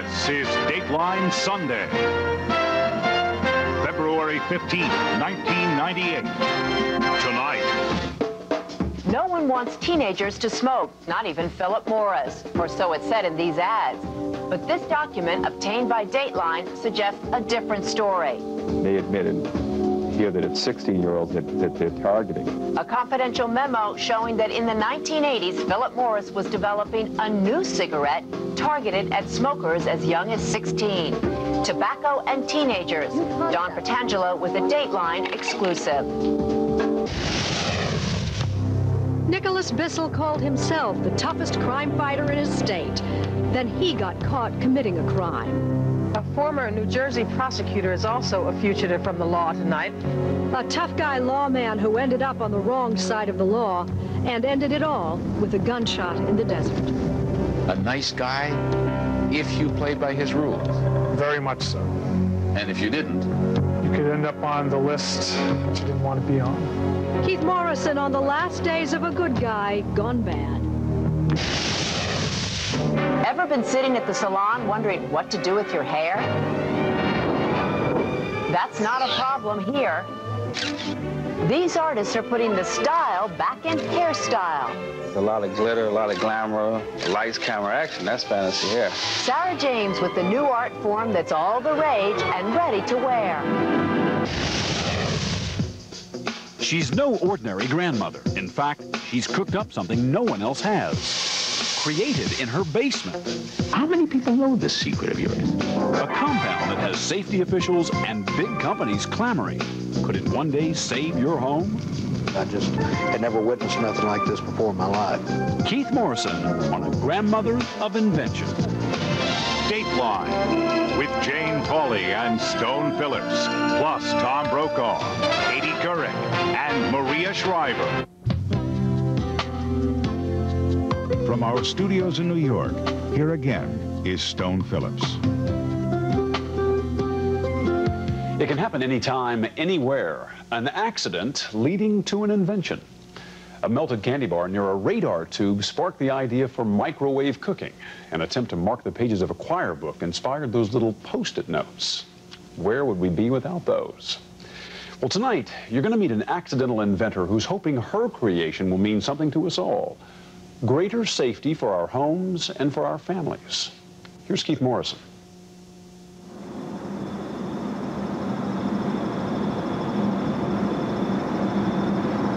This is Dateline Sunday, February 15th, 1998. Tonight. No one wants teenagers to smoke, not even Philip Morris, or so it said in these ads. But this document obtained by Dateline suggests a different story. They admitted here that it's 16-year-olds that they're targeting. A confidential memo showing that in the 1980s, Philip Morris was developing a new cigarette targeted at smokers as young as 16. Tobacco and teenagers. Don Patangelo with a Dateline exclusive. Nicholas Bissell called himself the toughest crime fighter in his state. Then he got caught committing a crime. A former New Jersey prosecutor is also a fugitive from the law tonight. A tough guy lawman who ended up on the wrong side of the law and ended it all with a gunshot in the desert. A nice guy if you played by his rules. Very much so. And if you didn't? You could end up on the list that you didn't want to be on. Keith Morrison on the last days of a good guy gone bad. Ever been sitting at the salon wondering what to do with your hair? That's not a problem here. These artists are putting the style back in hairstyle. A lot of glitter, a lot of glamour, lights, camera, action. That's fantasy hair. Sarah James with the new art form that's all the rage and ready to wear. She's no ordinary grandmother. In fact, she's cooked up something no one else has. Created in her basement. How many people know this secret of yours? A compound that has safety officials and big companies clamoring. Could it one day save your home? I just had never witnessed nothing like this before in my life. Keith Morrison on A Grandmother of Invention. Dateline with Jane Pauley and Stone Phillips, plus Tom Brokaw, Katie Couric, and Maria Shriver. From our studios in New York, here again is Stone Phillips. It can happen anytime, anywhere. An accident leading to an invention. A melted candy bar near a radar tube sparked the idea for microwave cooking. An attempt to mark the pages of a choir book inspired those little Post-it notes. Where would we be without those? Well, tonight, you're going to meet an accidental inventor who's hoping her creation will mean something to us all. Greater safety for our homes and for our families. Here's Keith Morrison.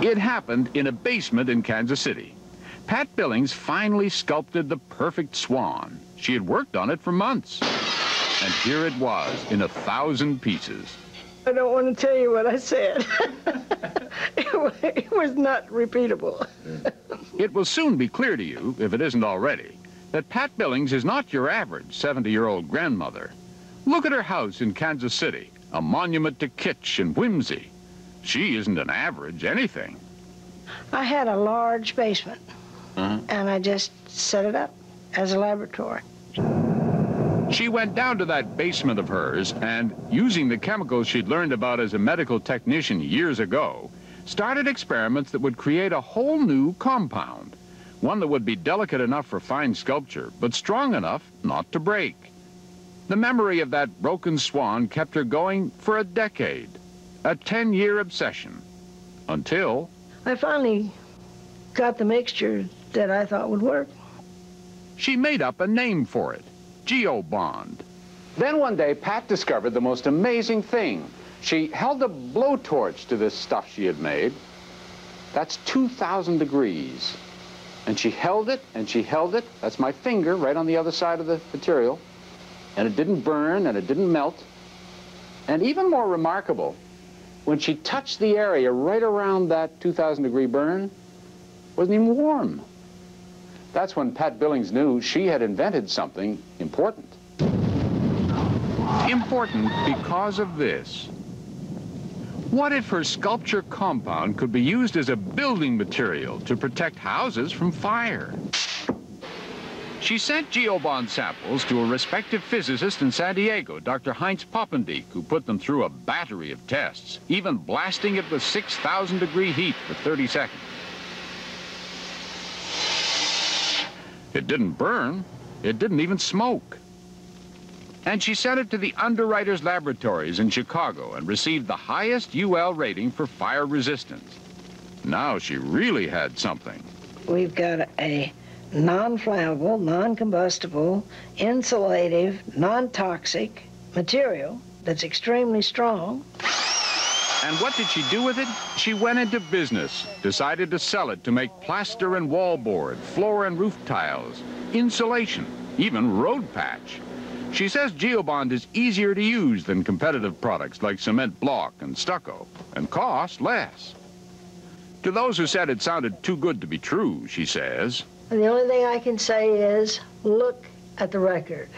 It happened in a basement in Kansas City. Pat Billings finally sculpted the perfect swan. She had worked on it for months. And here it was in 1,000 pieces. I don't want to tell you what I said. It was not repeatable. It will soon be clear to you, if it isn't already, that Pat Billings is not your average 70-year-old grandmother. Look at her house in Kansas City, a monument to kitsch and whimsy. She isn't an average anything. I had a large basement, and I just set it up as a laboratory. She went down to that basement of hers and, using the chemicals she'd learned about as a medical technician years ago, started experiments that would create a whole new compound. One that would be delicate enough for fine sculpture, but strong enough not to break. The memory of that broken swan kept her going for a decade. A 10-year obsession. Until I finally got the mixture that I thought would work. She made up a name for it. Geobond. Then one day, Pat discovered the most amazing thing. She held a blowtorch to this stuff she had made. That's 2,000 degrees. And she held it, and she held it. That's my finger right on the other side of the material. And it didn't burn, and it didn't melt. And even more remarkable, when she touched the area right around that 2,000-degree burn, it wasn't even warm. That's when Pat Billings knew she had invented something important. Important because of this. What if her sculpture compound could be used as a building material to protect houses from fire? She sent Geobond samples to a respected physicist in San Diego, Dr. Heinz Poppendieck, who put them through a battery of tests, even blasting it with 6,000-degree heat for 30 seconds. It didn't burn. It didn't even smoke. And she sent it to the Underwriters Laboratories in Chicago and received the highest UL rating for fire resistance. Now she really had something. We've got a non-flammable, non-combustible, insulative, non-toxic material that's extremely strong. And what did she do with it? She went into business, decided to sell it to make plaster and wallboard, floor and roof tiles, insulation, even road patch. She says Geobond is easier to use than competitive products like cement block and stucco, and costs less. To those who said it sounded too good to be true, she says, The only thing I can say is look at the record,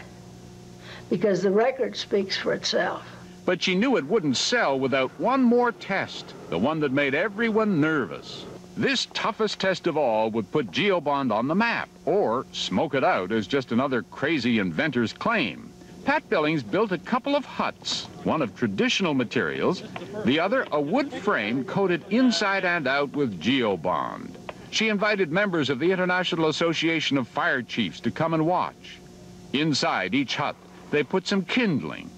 because the record speaks for itself. But she knew it wouldn't sell without one more test, the one that made everyone nervous. This toughest test of all would put Geobond on the map, or smoke it out as just another crazy inventor's claim. Pat Billings built a couple of huts, one of traditional materials, the other a wood frame coated inside and out with Geobond. She invited members of the International Association of Fire Chiefs to come and watch. Inside each hut, they put some kindling.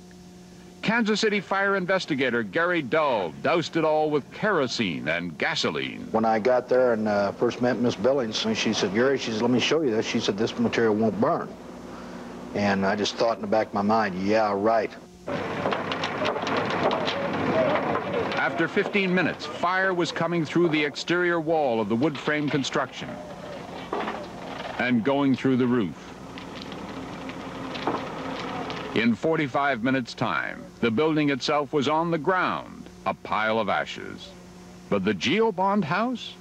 Kansas City fire investigator Gary Dull doused it all with kerosene and gasoline. When I got there and first met Miss Billings, she said, Gary, she said, let me show you this. She said, this material won't burn. And I just thought in the back of my mind, yeah, right. After 15 minutes, fire was coming through the exterior wall of the wood frame construction and going through the roof. In 45 minutes' time, the building itself was on the ground, a pile of ashes. But the Geobond house?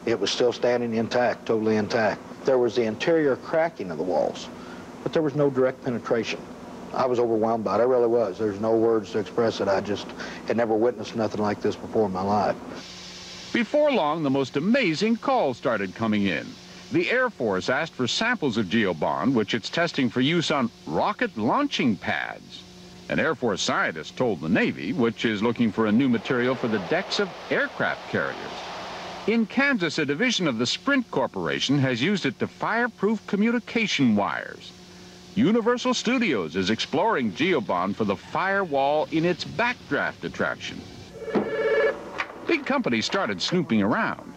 It was still standing intact, totally intact. There was the interior cracking of the walls, but there was no direct penetration. I was overwhelmed by it, I really was. There's no words to express it. I just had never witnessed nothing like this before in my life. Before long, the most amazing calls started coming in. The Air Force asked for samples of Geobond, which it's testing for use on rocket launching pads. An Air Force scientist told the Navy, which is looking for a new material for the decks of aircraft carriers. In Kansas, a division of the Sprint Corporation has used it to fireproof communication wires. Universal Studios is exploring Geobond for the firewall in its backdraft attraction. Big companies started snooping around.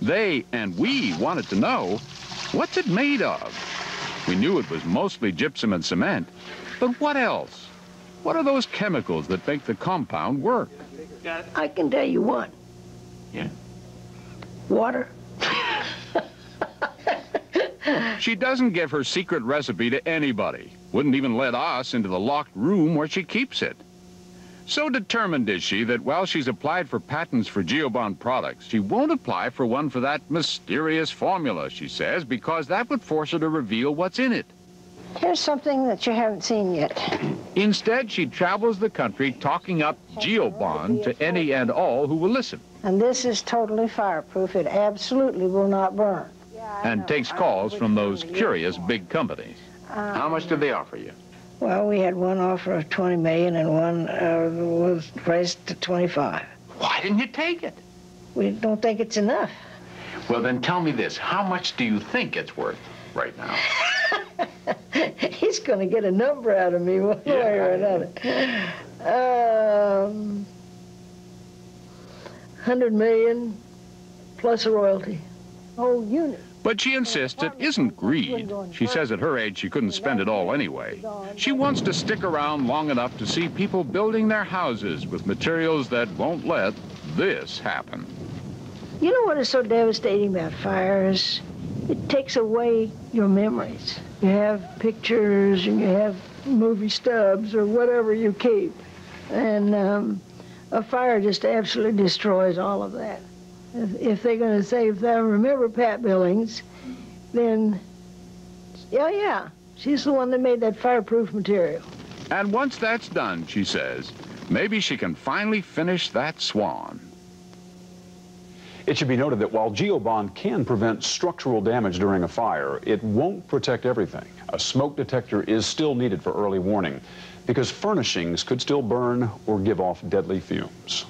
They and we wanted to know, what's it made of? We knew it was mostly gypsum and cement, but what else? What are those chemicals that make the compound work? I can tell you one. Yeah? Water. She doesn't give her secret recipe to anybody. Wouldn't even let us into the locked room where she keeps it. So determined is she that while she's applied for patents for Geobond products, she won't apply for one for that mysterious formula, she says, because that would force her to reveal what's in it. Here's something that you haven't seen yet. Instead, she travels the country talking up Geobond to any and all who will listen. And this is totally fireproof. It absolutely will not burn. And takes calls from those curious big companies. How much did they offer you? Well, we had one offer of $20 million and one was raised to 25. Why didn't you take it? We don't think it's enough. Well, then tell me this. How much do you think it's worth right now? He's going to get a number out of me one way or another. $100 million plus a royalty. Whole unit. But she insists it isn't greed. She says at her age she couldn't spend it all anyway. She wants to stick around long enough to see people building their houses with materials that won't let this happen. You know what is so devastating about fires? It takes away your memories. You have pictures and you have movie stubs or whatever you keep. And a fire just absolutely destroys all of that. If they're going to say, if they remember Pat Billings, then, yeah, she's the one that made that fireproof material. And once that's done, she says, maybe she can finally finish that swan. It should be noted that while Geobond can prevent structural damage during a fire, it won't protect everything. A smoke detector is still needed for early warning because furnishings could still burn or give off deadly fumes.